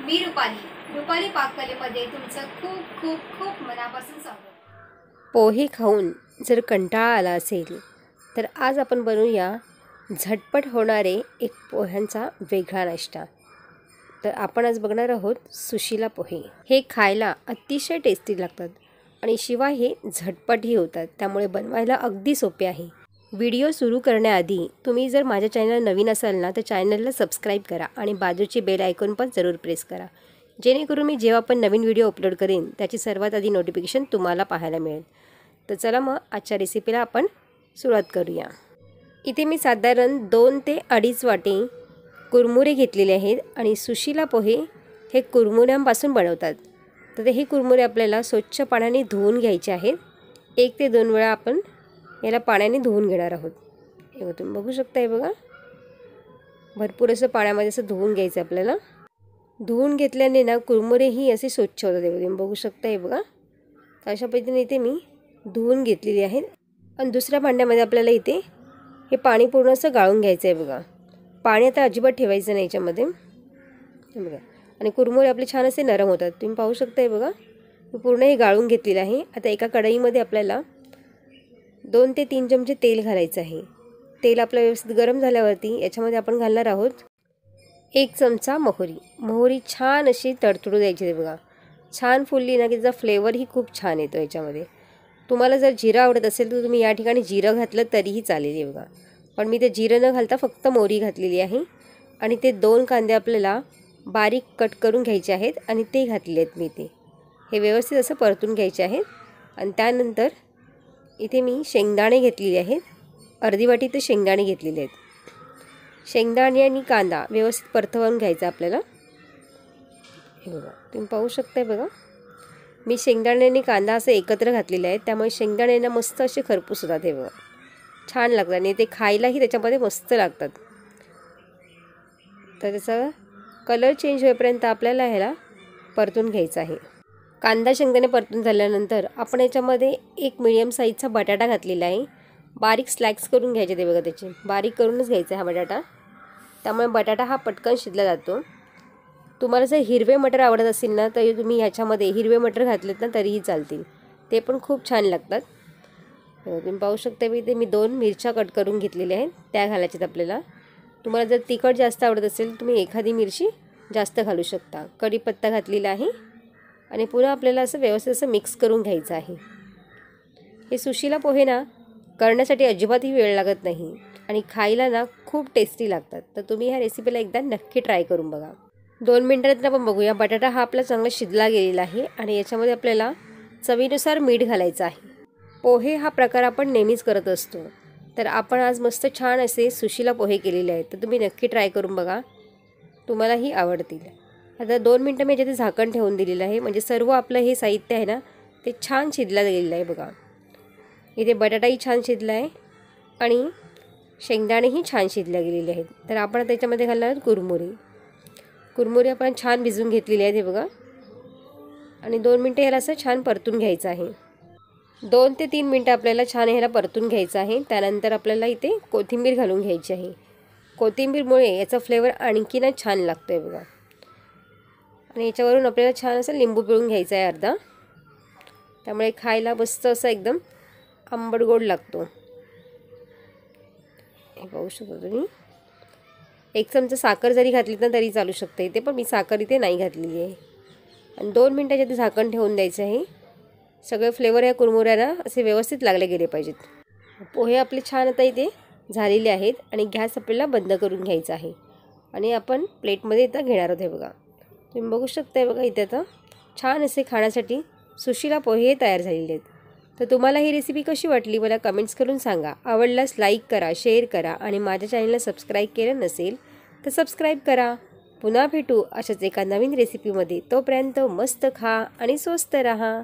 मी रुपाली पाककलेमध्ये तुमचं खूप खूप खूप मनापासून स्वागत। पोहे खाऊन जर कंटाळा आला असेल तर आज आपण बनवूया झटपट होणारे एक पोह्यांचा वेगळा नाश्ता। तर आपण आज बघणार आहोत सुशीला पोहे। हे खायला अतिशय टेस्टी लागतात आणि शिवाय हे झटपटही होतात, त्यामुळे बनवायला अगदी सोपे आहे। व्हिडिओ सुरू करण्याआधी तुम्ही जर माझ्या चॅनल नवीन असाल ना तर चॅनलला सबस्क्राईब करा आणि बाजूची बेल आयकॉन पण जरूर प्रेस करा, जेणेकरून मी जेव्हा पण नवीन व्हिडिओ अपलोड करेन त्याची सर्वात आधी नोटिफिकेशन तुम्हाला पाहायला मिळेल। तर चला मग आजच्या रेसिपीला आपण सुरुवात करूया। इथे मी साधारण 2 ते 2.5 वाटी कुरमुरे घेतलेले आहेत आणि सुशीला पोहे हे कुरमुऱ्यांपासून बनवतात। तर हे कुरमुरे आपल्याला स्वच्छ पाण्याने धुवून घ्यायचे आहेत। 1 ते 2 वेळा आपण याला पाण्याने धुवून घेणार आहोत। हे तुम्ही बघू शकता, हे बघा भरपूर असं पाण्यामध्ये असं धुवून घ्यायचं आपल्याला। धुवून घेतल्याने ना कुरमुरेही असे स्वच्छ होतात, हे तुम्ही बघू शकता, हे बघा। तर अशा पद्धतीने इथे मी धुवून घेतलेली आहेत आणि दुसऱ्या भांड्यामध्ये आपल्याला इथे हे पाणी पूर्ण असं गाळून घ्यायचं आहे बघा। पाणी आता अजिबात ठेवायचं नाही याच्यामध्ये, हे बघा। आणि कुरमुरे आपले छान असे नरम होतात, तुम्ही पाहू शकता, हे बघा मी पूर्ण हे गाळून घेतलेलं आहे। आता एका कढईमध्ये आपल्याला 2 ते 3 चमचे तेल घालायचं आहे। तेल आपलं व्यवस्थित गरम झाल्यावरती याच्यामध्ये आपण घालणार आहोत 1 चमचा मोहरी छान अशी तडतडू द्यायची आहे बघा। छान फुलली ना की त्याचा फ्लेवरही खूप छान येतो याच्यामध्ये। तुम्हाला जर जिरं आवडत असेल तर तुम्ही या ठिकाणी जिरं घातलं तरीही चालेल, हे बघा। पण मी ते जिरं न घालता फक्त मोहरी घातलेली आहे। आणि ते 2 कांदे आपल्याला बारीक कट करून घ्यायचे आहेत आणि ते घातले आहेत मी ते। हे व्यवस्थित असं परतून घ्यायचे आहेत। आणि त्यानंतर इथे मी शेंगदाणे घेतलेले आहेत, अर्धी वाटी ते शेंगदाणे घेतलेले आहेत। शेंगदाणे आणि कांदा व्यवस्थित परतवून घ्यायचा आपल्याला, हे बघा तुम्ही पाहू शकता, बघा मी शेंगदाणे आणि कांदा असं एकत्र घातलेलं आहे, त्यामुळे शेंगदाण्यांना मस्त असे खरपूस होतात, हे बघा छान लागतात आणि ते खायलाही त्याच्यामध्ये मस्त लागतात। तर त्याचा कलर चेंज होईपर्यंत आपल्याला ह्याला परतून घ्यायचं आहे। कांदा शेंगदाणे परतून झाल्यानंतर आपण याच्यामध्ये एक मीडियम साईजचा बटाटा घातलेला आहे। बारीक स्लाइस करून घ्यायचे ते बघा, त्याचे बारीक करूनच घ्यायचा हा बटाटा, त्यामुळे बटाटा हा पटकन शिजला जातो। तुम्हाला जर हिरवे मटर आवडत असेल ना तर तुम्ही ह्याच्यामध्ये हिरवे मटर घातलेत ना तरीही चालतील, ते पण खूप छान लागतात। तुम्ही पाहू शकता इथे मी 2 मिरच्या कट करून घेतलेल्या आहेत, त्या घालायच्यात आपल्याला। तुम्हाला जर तिखट जास्त आवडत असेल तुम्ही एखादी मिरची जास्त घालू शकता। कढीपत्ता घातलेला आहे आणि पुन्हा आपल्याला असं व्यवस्थित असं मिक्स करून घ्यायचं आहे। हे सुशीला पोहे ना करण्यासाठी अजिबातही वेळ लागत नाही आणि खायला ना खूप टेस्टी लागतात। तर तुम्ही ह्या रेसिपीला एकदा नक्की ट्राय करून बघा। 2 मिनिटांनंतर आपण बघूया, बटाटा हा आपला चांगला शिजला गेलेला आहे आणि याच्यामध्ये आपल्याला चवीनुसार मीठ घालायचं आहे। पोहे हा प्रकार आपण नेहमीच करत असतो, तर आपण आज मस्त छान असे सुशीला पोहे केलेले आहेत। तर तुम्ही नक्की ट्राय करून बघा, तुम्हालाही आवडतील। आता 2 मिनटं मी याच्यात झाकण ठेवून दिलेलं आहे, म्हणजे सर्व आपलं हे साहित्य आहे ना ते छान शिजलं गेलेलं आहे बघा। इथे बटाटाही छान शिजला आहे आणि शेंगदाणेही छान शिजले गेलेले आहेत। तर आपण त्याच्यामध्ये घालणार आहोत कुरमुरे आपण छान भिजवून घेतलेले आहेत, हे बघा। आणि 2 मिनटं ह्याला असं छान परतून घ्यायचं आहे। 2 ते 3 मिनटं आपल्याला छान ह्याला परतून घ्यायचं आहे। त्यानंतर आपल्याला इथे कोथिंबीर घालून घ्यायची आहे। कोथिंबीरमुळे याचा फ्लेवर आणखीनच छान लागतो आहे बघा। आणि याच्यावरून आपल्याला छान असं लिंबू पिळून घ्यायचा आहे अर्धा, त्यामुळे खायला मस्त असं एकदम आंबट गोड लागतो। हे पाहू शकता तुम्ही। 1 चमचा साखर जरी घातली ना तरी चालू शकते इथे, पण मी साखर इथे नाही घातलेली आहे। आणि 2 मिनटाच्या ते झाकण ठेवून द्यायचं आहे। सगळे फ्लेवर या कुरमुऱ्याला असे व्यवस्थित लागले गेले पाहिजेत। पोहे आपले छान आता इथे झालेले आहेत आणि गॅस आपल्याला बंद करून घ्यायचा आहे आणि आपण प्लेटमध्ये इथं घेणार आहोत, हे बघा तुम्ही बघू शकता, बघा इथे आता छान असे खाण्यासाठी सुशीला पोहे तयार झालेले आहेत। तर तुम्हाला ही रेसिपी कशी वाटली मला कमेंट्स करून सांगा। आवडल्यास लाईक करा, शेअर करा आणि माझ्या चॅनलला सबस्क्राईब केलं नसेल तर सबस्क्राईब करा। पुन्हा भेटू अशाच एका नवीन रेसिपीमध्ये, तोपर्यंत मस्त खा आणि स्वस्त राहा।